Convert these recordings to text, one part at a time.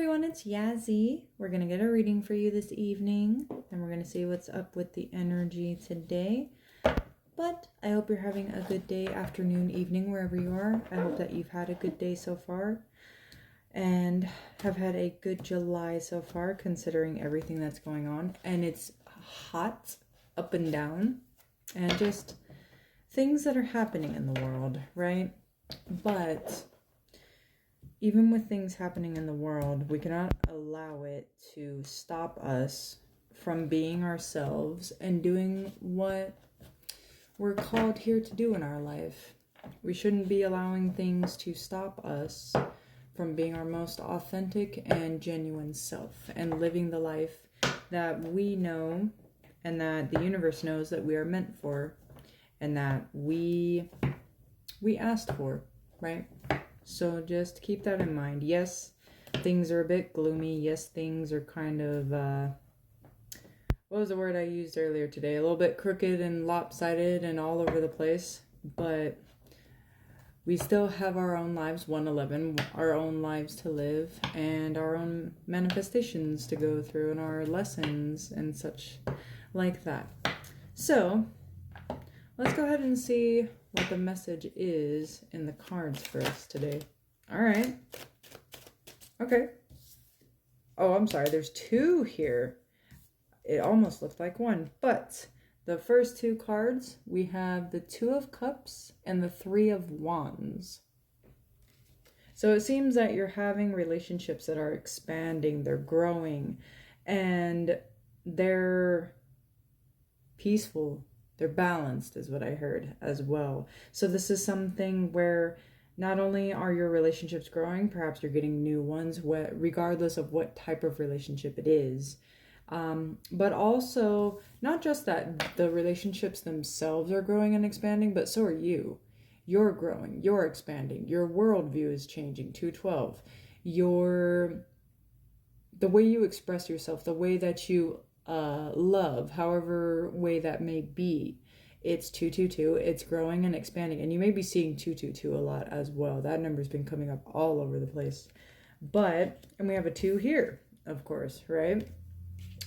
everyone, it's Yazzie. We're going to get a reading for you this evening, and we're going to see what's up with the energy today. But I hope you're having a good day, afternoon, evening, wherever you are. I hope that you've had a good day so far and have had a good July so far, considering everything that's going on. And it's hot up and down, and just things that are happening in the world, right? But even with things happening in the world, we cannot allow it to stop us from being ourselves and doing what we're called here to do in our life. We shouldn't be allowing things to stop us from being our most authentic and genuine self and living the life that we know and that the universe knows that we are meant for and that we asked for, right? So just keep that in mind. Yes, things are a bit gloomy. Yes, things are kind of, what was the word I used earlier today? A little bit crooked and lopsided and all over the place. But we still have our own lives, 111, our own lives to live, and our own manifestations to go through, and our lessons and such like that. So let's go ahead and see what the message is in the cards for us today. All right. Okay. Oh, I'm sorry. There's two here. It almost looked like one. But the first two cards, we have the Two of Cups and the Three of Wands. So it seems that you're having relationships that are expanding, they're growing, and they're peaceful. They're balanced is what I heard as well. So this is something where not only are your relationships growing, perhaps you're getting new ones, regardless of what type of relationship it is. But also, not just that the relationships themselves are growing and expanding, but so are you. You're growing, you're expanding, your worldview is changing, 212. The way you express yourself, the way that you love, however way that may be, it's 222. It's growing and expanding, and you may be seeing 222 a lot as well. That number's been coming up all over the place. And we have a 2 here, of course, right?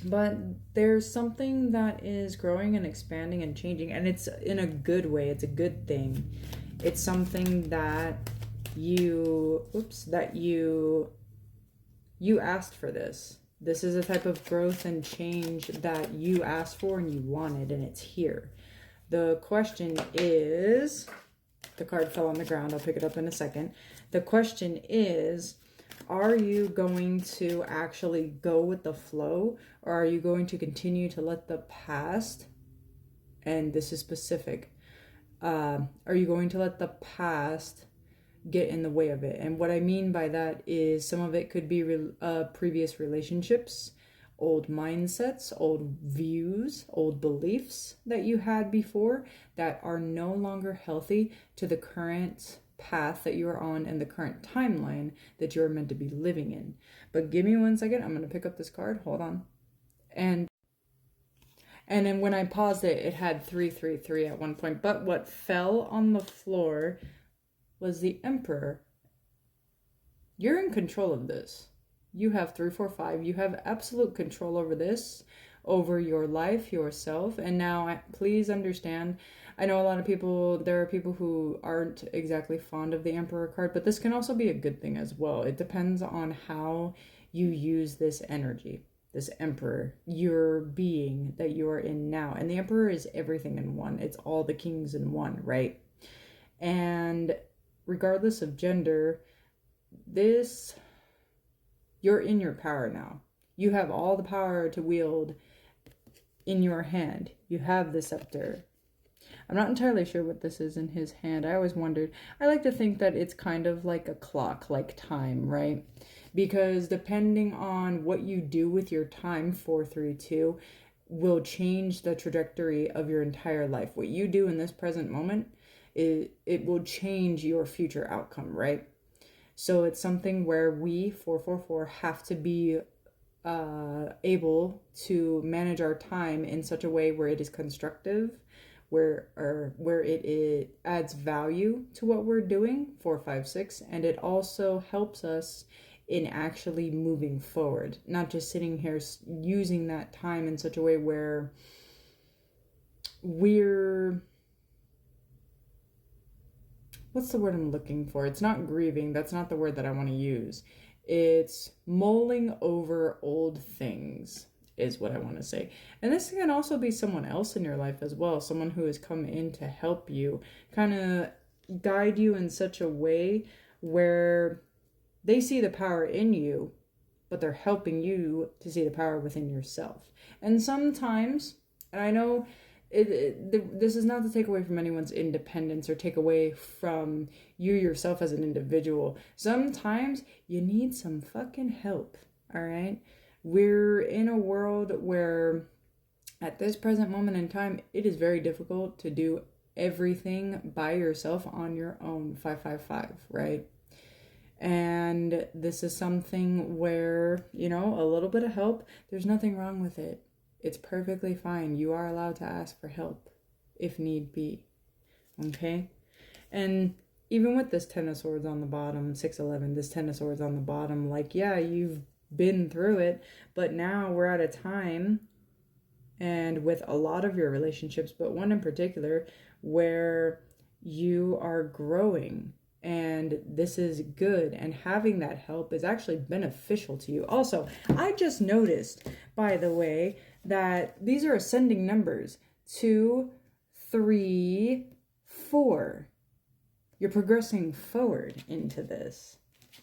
But there's something that is growing and expanding and changing, and it's in a good way. It's a good thing. It's something that you asked for this. This is a type of growth and change that you asked for and you wanted, and it's here. The question is, the card fell on the ground. I'll pick it up in a second. The question is, are you going to actually go with the flow, or are you going to continue to let the past, and this is specific, are you going to let the past get in the way of it? And what I mean by that is some of it could be previous relationships, old mindsets, old views, old beliefs that you had before that are no longer healthy to the current path that you're on and the current timeline that you're meant to be living in. But give me 1 second. I'm going to pick up this card. Hold on. And then when I paused it, it had 333 at one point. But what fell on the floor was the Emperor. You're in control of this. You have 345. You have absolute control over this, over your life, yourself. And now, please understand, I know a lot of people, there are people who aren't exactly fond of the Emperor card, but this can also be a good thing as well. It depends on how you use this energy, this Emperor, your being that you are in now. And the Emperor is everything in one. It's all the kings in one, right? And regardless of gender, you're in your power now. You have all the power to wield in your hand. You have the scepter. I'm not entirely sure what this is in his hand. I always wondered. I like to think that it's kind of like a clock, like time, right? Because depending on what you do with your time, 432, will change the trajectory of your entire life. What you do in this present moment, it will change your future outcome, right? So it's something where we, 444, have to be able to manage our time in such a way where it is constructive, where it adds value to what we're doing, 456, and it also helps us in actually moving forward, not just sitting here using that time in such a way where we're, what's the word I'm looking for? It's not grieving. That's not the word that I want to use. It's mulling over old things is what I want to say. And this can also be someone else in your life as well. Someone who has come in to help you, kind of guide you in such a way where they see the power in you, but they're helping you to see the power within yourself. And sometimes, and I know this is not to take away from anyone's independence or take away from you yourself as an individual. Sometimes you need some fucking help, all right? We're in a world where at this present moment in time, it is very difficult to do everything by yourself on your own, 555, right? And this is something where, you know, a little bit of help, there's nothing wrong with it. It's perfectly fine. You are allowed to ask for help if need be. Okay? And even with this Ten of Swords on the bottom, 611, this Ten of Swords on the bottom, like, yeah, you've been through it, but now we're at a time, and with a lot of your relationships, but one in particular, where you are growing. And this is good, and having that help is actually beneficial to you. Also, I just noticed, by the way, that these are ascending numbers. 2, 3, 4. You're progressing forward into this,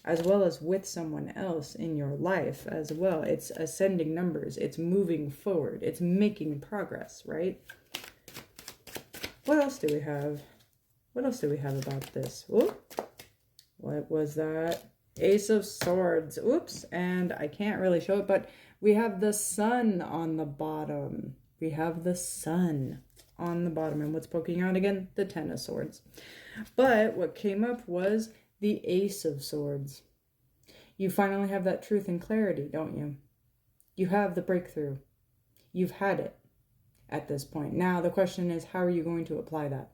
as well as with someone else in your life as well. It's ascending numbers. It's moving forward. It's making progress, right? What else do we have? What else do we have about this? Whoop. What was that? Ace of Swords. Oops. And I can't really show it, but we have the Sun on the bottom. We have the Sun on the bottom. And what's poking out again? The Ten of Swords. But what came up was the Ace of Swords. You finally have that truth and clarity, don't you? You have the breakthrough. You've had it at this point. Now the question is, how are you going to apply that?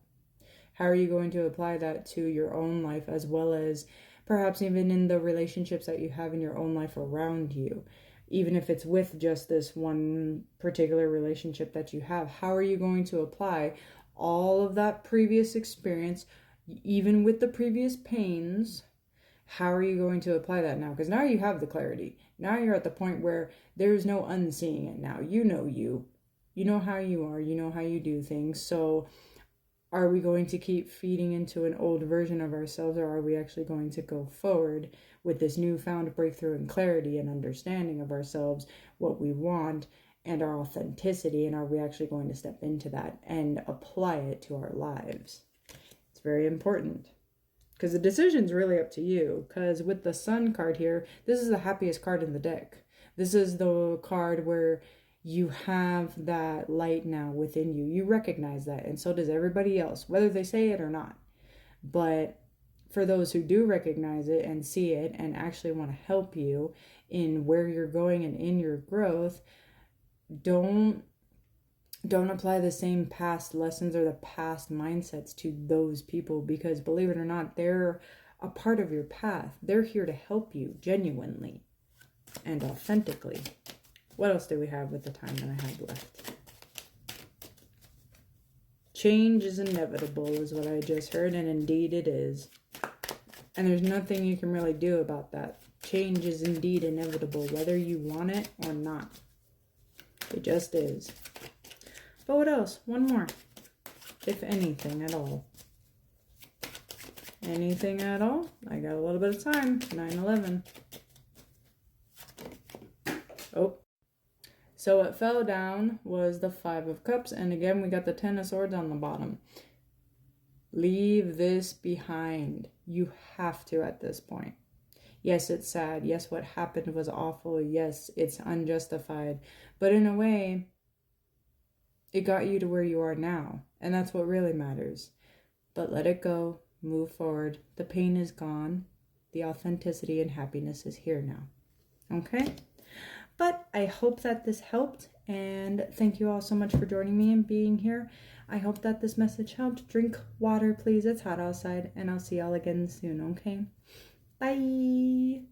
How are you going to apply that to your own life, as well as perhaps even in the relationships that you have in your own life around you? Even if it's with just this one particular relationship that you have, how are you going to apply all of that previous experience, even with the previous pains? How are you going to apply that now? Because now you have the clarity. Now you're at the point where there's no unseeing it now. You know you. You know how you are. You know how you do things. So are we going to keep feeding into an old version of ourselves, or are we actually going to go forward with this newfound breakthrough and clarity and understanding of ourselves, what we want, and our authenticity, and are we actually going to step into that and apply it to our lives? It's very important, because the decision's really up to you. Because with the Sun card here, this is the happiest card in the deck. This is the card where you have that light now within you. You recognize that, and so does everybody else, whether they say it or not. But for those who do recognize it and see it and actually want to help you in where you're going and in your growth, don't apply the same past lessons or the past mindsets to those people, because believe it or not, they're a part of your path. They're here to help you genuinely and authentically. What else do we have with the time that I have left? Change is inevitable is what I just heard, and indeed it is. And there's nothing you can really do about that. Change is indeed inevitable, whether you want it or not. It just is. But what else? One more. If anything at all. Anything at all? I got a little bit of time. 9/11. Oh. So what fell down was the Five of Cups. And again, we got the Ten of Swords on the bottom. Leave this behind. You have to at this point. Yes, it's sad. Yes, what happened was awful. Yes, it's unjustified. But in a way, it got you to where you are now. And that's what really matters. But let it go. Move forward. The pain is gone. The authenticity and happiness is here now. Okay? But I hope that this helped, and thank you all so much for joining me and being here. I hope that this message helped. Drink water, please. It's hot outside, and I'll see y'all again soon, okay? Bye!